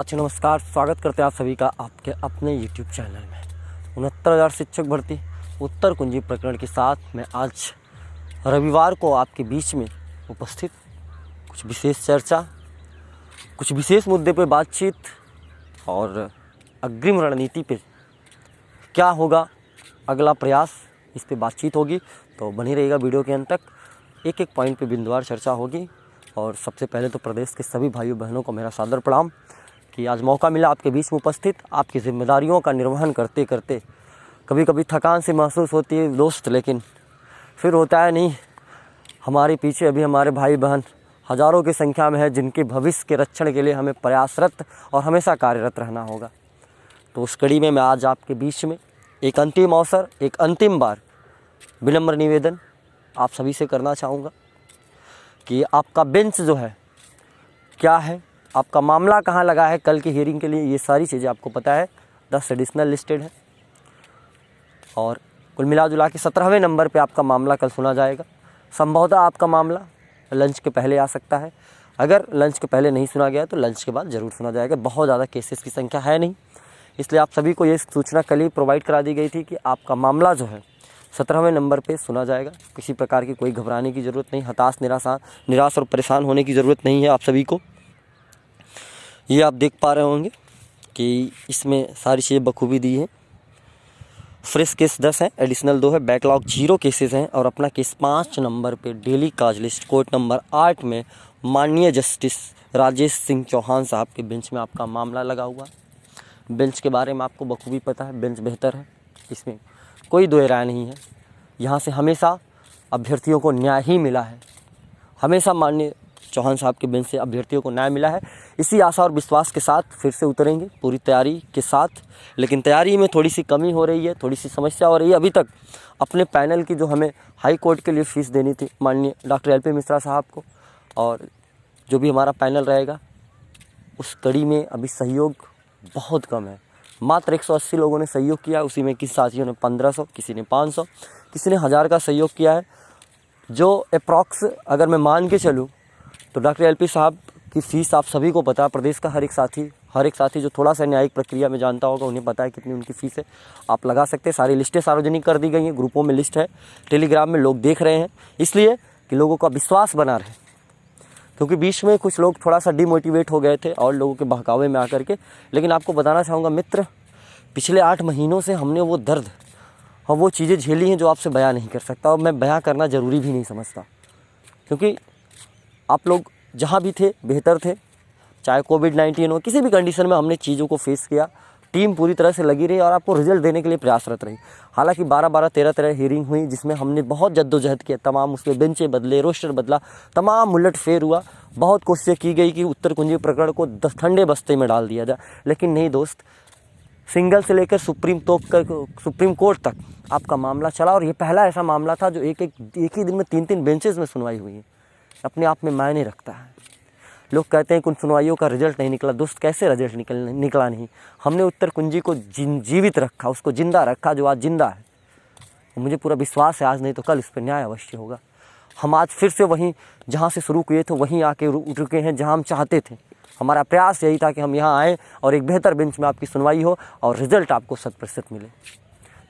अच्छा नमस्कार, स्वागत करते हैं आप सभी का आपके अपने YouTube चैनल में। 69,000 शिक्षक भर्ती उत्तर कुंजी प्रकरण के साथ मैं आज रविवार को आपके बीच में उपस्थित कुछ विशेष चर्चा, कुछ विशेष मुद्दे पर बातचीत और अग्रिम रणनीति पे क्या होगा अगला प्रयास, इस पे बातचीत होगी। तो बनी रहेगा वीडियो के अंत तक। एक एक पॉइंट पे बिंदुवार चर्चा होगी। और सबसे पहले तो प्रदेश के सभी भाइयों बहनों को मेरा सादर प्रणाम कि आज मौका मिला आपके बीच में उपस्थित। आपकी जिम्मेदारियों का निर्वहन करते करते कभी कभी थकान से महसूस होती है दोस्त, लेकिन फिर होता है नहीं। हमारे पीछे अभी हमारे भाई बहन हज़ारों की संख्या में है, जिनके भविष्य के रक्षण के लिए हमें प्रयासरत और हमेशा कार्यरत रहना होगा। तो उस कड़ी में मैं आज आपके बीच में एक अंतिम अवसर, एक अंतिम बार विनम्र निवेदन आप सभी से करना चाहूँगा कि आपका बेंच जो है क्या है, आपका मामला कहाँ लगा है कल की हियरिंग के लिए, ये सारी चीज़ें आपको पता है। 10 एडिशनल लिस्टेड है और कुल मिला जुला के 17वें नंबर पे आपका मामला कल सुना जाएगा। संभवतः आपका मामला लंच के पहले आ सकता है। अगर लंच के पहले नहीं सुना गया तो लंच के बाद ज़रूर सुना जाएगा। बहुत ज़्यादा केसेस की संख्या है नहीं, इसलिए आप सभी को ये सूचना कल ही प्रोवाइड करा दी गई थी कि आपका मामला जो है 17वें नंबर पे सुना जाएगा। किसी प्रकार की कोई घबराने की ज़रूरत नहीं, निराश और परेशान होने की ज़रूरत नहीं है आप सभी को। ये आप देख पा रहे होंगे कि इसमें सारी चीज़ें बखूबी दी हैं। फ्रेश केस 10 हैं, एडिशनल 2 है, बैकलॉग 0 केसेस हैं और अपना केस 5 नंबर पे डेली काज लिस्ट कोर्ट नंबर 8 में माननीय जस्टिस राजेश सिंह चौहान साहब के बेंच में आपका मामला लगा हुआ है। बेंच के बारे में आपको बखूबी पता है, बेंच बेहतर है, इसमें कोई दो राय नहीं है। यहाँ से हमेशा अभ्यर्थियों को न्याय ही मिला है, हमेशा माननीय चौहान साहब के बेंच से अभ्यर्थियों को न्याय मिला है। इसी आशा और विश्वास के साथ फिर से उतरेंगे पूरी तैयारी के साथ। लेकिन तैयारी में थोड़ी सी कमी हो रही है, थोड़ी सी समस्या हो रही है। अभी तक अपने पैनल की जो हमें हाई कोर्ट के लिए फ़ीस देनी थी माननीय डॉक्टर LP मिश्रा साहब को, और जो भी हमारा पैनल रहेगा, उस कड़ी में अभी सहयोग बहुत कम है। मात्र 180 लोगों ने सहयोग किया, उसी में किसी साथियों ने 1500, किसी ने 500, किसी ने 1000 का सहयोग किया है। जो अप्रॉक्स अगर मैं मान के चलूँ तो डॉक्टर LP साहब की फ़ीस आप सभी को पता है। प्रदेश का हर एक साथी जो थोड़ा सा न्यायिक प्रक्रिया में जानता होगा उन्हें पता है कितनी उनकी फ़ीस है। आप लगा सकते हैं। सारी लिस्टें सार्वजनिक कर दी गई हैं, ग्रुपों में लिस्ट है, टेलीग्राम में लोग देख रहे हैं, इसलिए कि लोगों का विश्वास बना रहे। क्योंकि बीच में कुछ लोग थोड़ा सा डिमोटिवेट हो गए थे और लोगों के बहकावे में आकर के। लेकिन आपको बताना चाहूँगा मित्र, पिछले 8 महीनों से हमने वो दर्द और वो चीज़ें झेली हैं जो आपसे बयां नहीं कर सकता, और मैं बयां करना ज़रूरी भी नहीं समझता। क्योंकि आप लोग जहाँ भी थे बेहतर थे, चाहे कोविड-19 हो, किसी भी कंडीशन में हमने चीज़ों को फेस किया। टीम पूरी तरह से लगी रही और आपको रिजल्ट देने के लिए प्रयासरत रही। हालांकि 12-12, 13-13 हियरिंग हुई, जिसमें हमने बहुत जद्दोजहद किया, तमाम उसके बेंचे बदले, रोस्टर बदला, तमाम उलट फेर हुआ। बहुत कोशिशें की गई कि उत्तर कुंजी प्रकरण को ठंडे बस्ते में डाल दिया जाए, लेकिन नहीं दोस्त। सिंगल से लेकर सुप्रीम कोर्ट तक आपका मामला चला, और ये पहला ऐसा मामला था जो एक ही दिन में 3-3 बेंचेस में सुनवाई हुई है। अपने आप में मायने रखता है। लोग कहते हैं कि उन सुनवाइयों का रिजल्ट नहीं निकला। दोस्त, कैसे रिजल्ट निकला नहीं? हमने उत्तर कुंजी को जीवित रखा, उसको जिंदा रखा, जो आज जिंदा है। मुझे पूरा विश्वास है आज नहीं तो कल इस पर न्याय अवश्य होगा। हम आज फिर से वहीं जहाँ से शुरू किए थे वहीं आके रुके हैं जहाँ हम चाहते थे। हमारा प्रयास यही था कि हम यहाँ आएँ और एक बेहतर बेंच में आपकी सुनवाई हो और रिजल्ट आपको 100% मिले।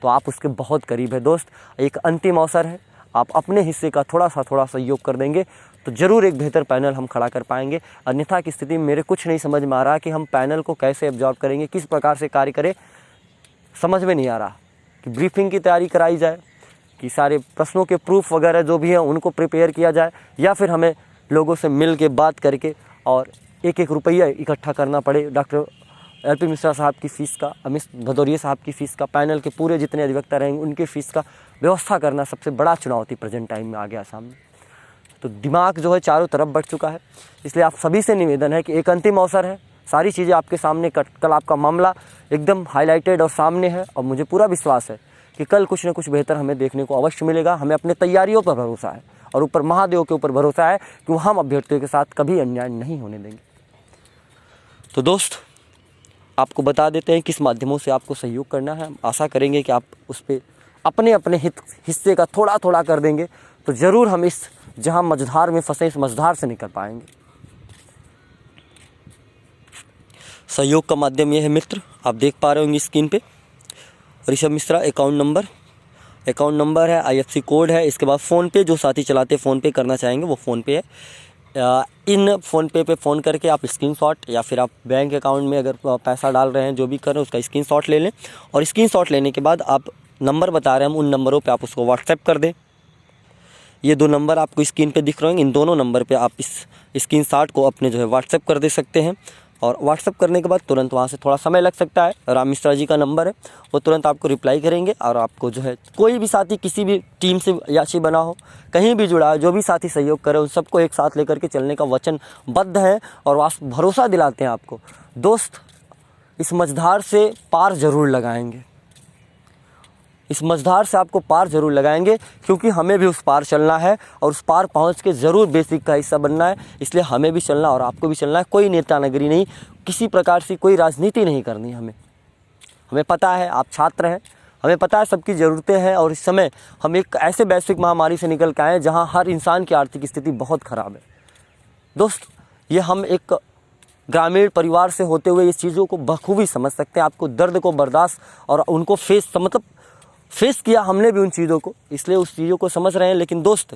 तो आप उसके बहुत करीब है दोस्त। एक अंतिम अवसर है, आप अपने हिस्से का थोड़ा सा सहयोग कर देंगे तो ज़रूर एक बेहतर पैनल हम खड़ा कर पाएंगे। अन्यथा की स्थिति में मेरे कुछ नहीं समझ में आ रहा कि हम पैनल को कैसे एब्जॉर्ब करेंगे, किस प्रकार से कार्य करें, समझ में नहीं आ रहा। कि ब्रीफिंग की तैयारी कराई जाए, कि सारे प्रश्नों के प्रूफ वगैरह जो भी हैं उनको प्रिपेयर किया जाए, या फिर हमें लोगों से मिल के बात करके और एक रुपया इकट्ठा करना पड़े डॉक्टर LP मिश्रा साहब की फ़ीस का, अमित भदौरिया साहब की फ़ीस का, पैनल के पूरे जितने अधिवक्ता रहेंगे उनके फ़ीस का व्यवस्था करना सबसे बड़ा चुनौती प्रेजेंट टाइम में आ गया सामने। तो दिमाग जो है चारों तरफ बढ़ चुका है। इसलिए आप सभी से निवेदन है कि एक अंतिम अवसर है, सारी चीज़ें आपके सामने, कल आपका मामला एकदम हाईलाइटेड और सामने है, और मुझे पूरा विश्वास है कि कल कुछ न कुछ बेहतर हमें देखने को अवश्य मिलेगा। हमें अपने तैयारियों पर भरोसा है और ऊपर महादेव के ऊपर भरोसा है कि हम अभ्यर्थियों के साथ कभी अन्याय नहीं होने देंगे। तो दोस्त, आपको बता देते हैं किस माध्यमों से आपको सहयोग करना है। हम आशा करेंगे कि आप उस पर अपने हिस्से का थोड़ा कर देंगे तो ज़रूर हम इस जहां मझधार में फंसे इस मझधार से निकल पाएंगे। सहयोग का माध्यम ये है मित्र, आप देख पा रहे होंगे स्क्रीन पे। ऋषभ मिश्रा अकाउंट नंबर है, IFSC कोड है। इसके बाद फ़ोनपे, जो साथी चलाते फ़ोनपे करना चाहेंगे वो फ़ोनपे है। इन फ़ोनपे पे फ़ोन करके आप स्क्रीनशॉट या फिर आप बैंक अकाउंट में अगर पैसा डाल रहे हैं, जो भी कर रहे हैं उसका स्क्रीनशॉट ले लें। और स्क्रीनशॉट लेने के बाद आप नंबर बता रहे हैं, हम उन नंबरों पे आप उसको व्हाट्सएप कर दें। ये 2 नंबर आपको स्क्रीन पे दिख रहे हैं, इन दोनों नंबर पे आप इस स्क्रीनशॉट को अपने जो है व्हाट्सएप कर दे सकते हैं। और व्हाट्सएप करने के बाद तुरंत वहाँ से थोड़ा समय लग सकता है, राम मिश्रा जी का नंबर है, वो तुरंत आपको रिप्लाई करेंगे। और आपको जो है कोई भी साथी किसी भी टीम से याची बना हो, कहीं भी जुड़ा है, जो भी साथी सहयोग करे, उन सबको एक साथ लेकर के चलने का वचनबद्ध है और भरोसा दिलाते हैं आपको। दोस्त, इस मझधार से पार ज़रूर लगाएंगे, इस मझधार से आपको पार ज़रूर लगाएंगे, क्योंकि हमें भी उस पार चलना है और उस पार पहुंच के ज़रूर बेसिक का हिस्सा बनना है। इसलिए हमें भी चलना और आपको भी चलना है। कोई नेता नगरी नहीं, किसी प्रकार से कोई राजनीति नहीं करनी हमें पता है आप छात्र हैं, हमें पता है सबकी ज़रूरतें हैं। और इस समय हम एक ऐसे वैश्विक महामारी से निकल के आए हैं जहाँ हर इंसान की आर्थिक स्थिति बहुत ख़राब है। दोस्त, ये हम एक ग्रामीण परिवार से होते हुए इस चीज़ों को बखूबी समझ सकते हैं। आपको दर्द को बर्दाश्त और उनको फेस किया हमने भी उन चीज़ों को, इसलिए उस चीज़ों को समझ रहे हैं। लेकिन दोस्त,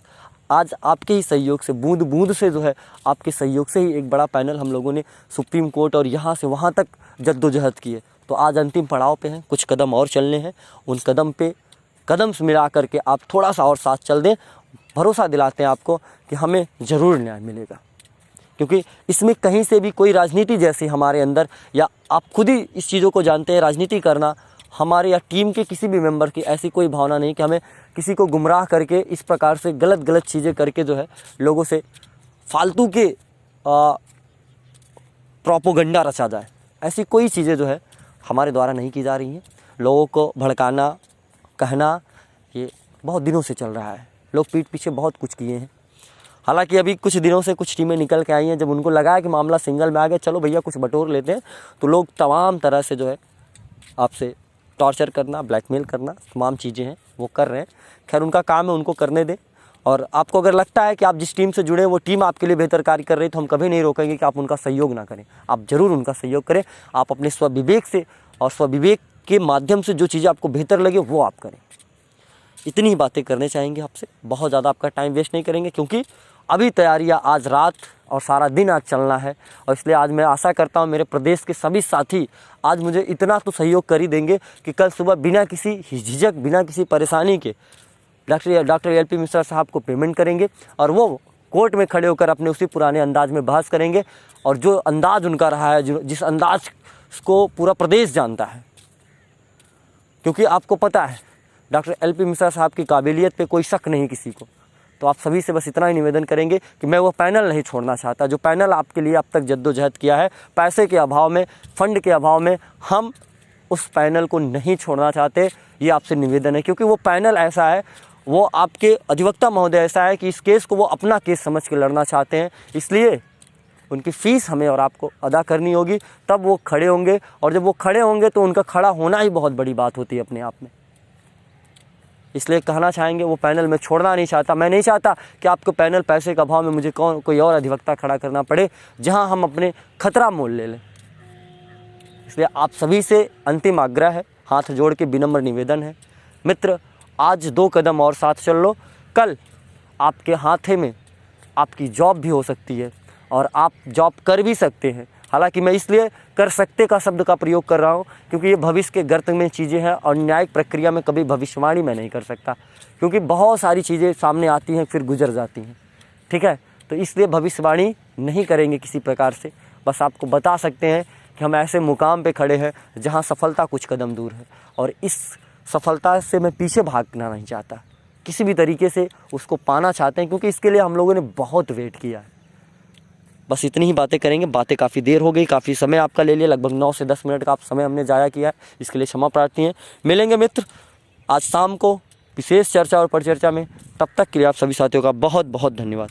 आज आपके ही सहयोग से, बूंद बूंद से जो है, आपके सहयोग से ही एक बड़ा पैनल हम लोगों ने सुप्रीम कोर्ट और यहाँ से वहाँ तक जद्दोजहद की है। तो आज अंतिम पड़ाव पे हैं, कुछ कदम और चलने हैं। उन कदम पे कदम मिला करके आप थोड़ा सा और साथ चल दें। भरोसा दिलाते हैं आपको कि हमें ज़रूर न्याय मिलेगा, क्योंकि इसमें कहीं से भी कोई राजनीति जैसी हमारे अंदर, या आप खुद ही इस चीज़ों को जानते हैं, राजनीति करना हमारे या टीम के किसी भी मेंबर की ऐसी कोई भावना नहीं कि हमें किसी को गुमराह करके इस प्रकार से गलत चीज़ें करके जो है लोगों से फालतू के प्रोपोगंडा रचा जाए। ऐसी कोई चीज़ें जो है हमारे द्वारा नहीं की जा रही हैं। लोगों को भड़काना, कहना, ये बहुत दिनों से चल रहा है। लोग पीठ पीछे बहुत कुछ किए हैं। हालांकि अभी कुछ दिनों से कुछ टीमें निकल के आई हैं, जब उनको लगा है कि मामला सिंगल में आ गया, चलो भैया कुछ बटोर लेते हैं, तो लोग तमाम तरह से जो है आपसे टॉर्चर करना, ब्लैकमेल करना, तमाम चीज़ें हैं वो कर रहे हैं। खैर, उनका काम है, उनको करने दें। और आपको अगर लगता है कि आप जिस टीम से जुड़े हैं वो टीम आपके लिए बेहतर कार्य कर रही है, तो हम कभी नहीं रोकेंगे कि आप उनका सहयोग ना करें। आप ज़रूर उनका सहयोग करें। आप अपने स्वविवेक से और स्वविवेक के माध्यम से जो चीज़ें आपको बेहतर लगे वो आप करें। इतनी ही बातें करने चाहेंगे आपसे, बहुत ज़्यादा आपका टाइम वेस्ट नहीं करेंगे, क्योंकि अभी तैयारियां आज रात और सारा दिन आज चलना है। और इसलिए आज मैं आशा करता हूं मेरे प्रदेश के सभी साथी आज मुझे इतना तो सहयोग कर ही देंगे कि कल सुबह बिना किसी झिझक, बिना किसी परेशानी के डॉक्टर LP मिश्रा साहब को पेमेंट करेंगे और वो कोर्ट में खड़े होकर अपने उसी पुराने अंदाज में बहस करेंगे। और जो अंदाज़ उनका रहा है, जिस अंदाज को पूरा प्रदेश जानता है, क्योंकि आपको पता है डॉक्टर LP मिश्रा साहब की काबिलियत पे कोई शक नहीं किसी को। तो आप सभी से बस इतना ही निवेदन करेंगे कि मैं वो पैनल नहीं छोड़ना चाहता जो पैनल आपके लिए अब तक जद्दोजहद किया है। पैसे के अभाव में, फंड के अभाव में हम उस पैनल को नहीं छोड़ना चाहते। ये आपसे निवेदन है, क्योंकि वो पैनल ऐसा है, वो आपके अधिवक्ता महोदय ऐसा है कि इस केस को वो अपना केस समझ के लड़ना चाहते हैं। इसलिए उनकी फ़ीस हमें और आपको अदा करनी होगी, तब वो खड़े होंगे। और जब वो खड़े होंगे तो उनका खड़ा होना ही बहुत बड़ी बात होती है अपने आप में। इसलिए कहना चाहेंगे वो पैनल मैं छोड़ना नहीं चाहता। मैं नहीं चाहता कि आपको पैनल पैसे का अभाव में मुझे कोई और अधिवक्ता खड़ा करना पड़े जहां हम अपने खतरा मोल ले लें। इसलिए आप सभी से अंतिम आग्रह है, हाथ जोड़ के विनम्र निवेदन है, मित्र आज 2 कदम और साथ चल लो। कल आपके हाथे में आपकी जॉब भी हो सकती है और आप जॉब कर भी सकते हैं। हालांकि मैं इसलिए कर सकते का शब्द का प्रयोग कर रहा हूं क्योंकि ये भविष्य के गर्त में चीज़ें हैं और न्यायिक प्रक्रिया में कभी भविष्यवाणी मैं नहीं कर सकता, क्योंकि बहुत सारी चीज़ें सामने आती हैं फिर गुजर जाती हैं। ठीक है, तो इसलिए भविष्यवाणी नहीं करेंगे किसी प्रकार से। बस आपको बता सकते हैं कि हम ऐसे मुकाम पे खड़े हैं जहाँ सफलता कुछ कदम दूर है, और इस सफलता से मैं पीछे भागना नहीं चाहता, किसी भी तरीके से उसको पाना चाहते हैं, क्योंकि इसके लिए हम लोगों ने बहुत वेट किया है। बस इतनी ही बातें करेंगे। बातें काफ़ी देर हो गई, काफ़ी समय आपका ले लिया, लगभग 9 से 10 मिनट का आप समय हमने ज़ाया किया है, इसके लिए क्षमा प्रार्थी हैं। मिलेंगे मित्र आज शाम को विशेष चर्चा और परिचर्चा में, तब तक के लिए आप सभी साथियों का बहुत बहुत धन्यवाद।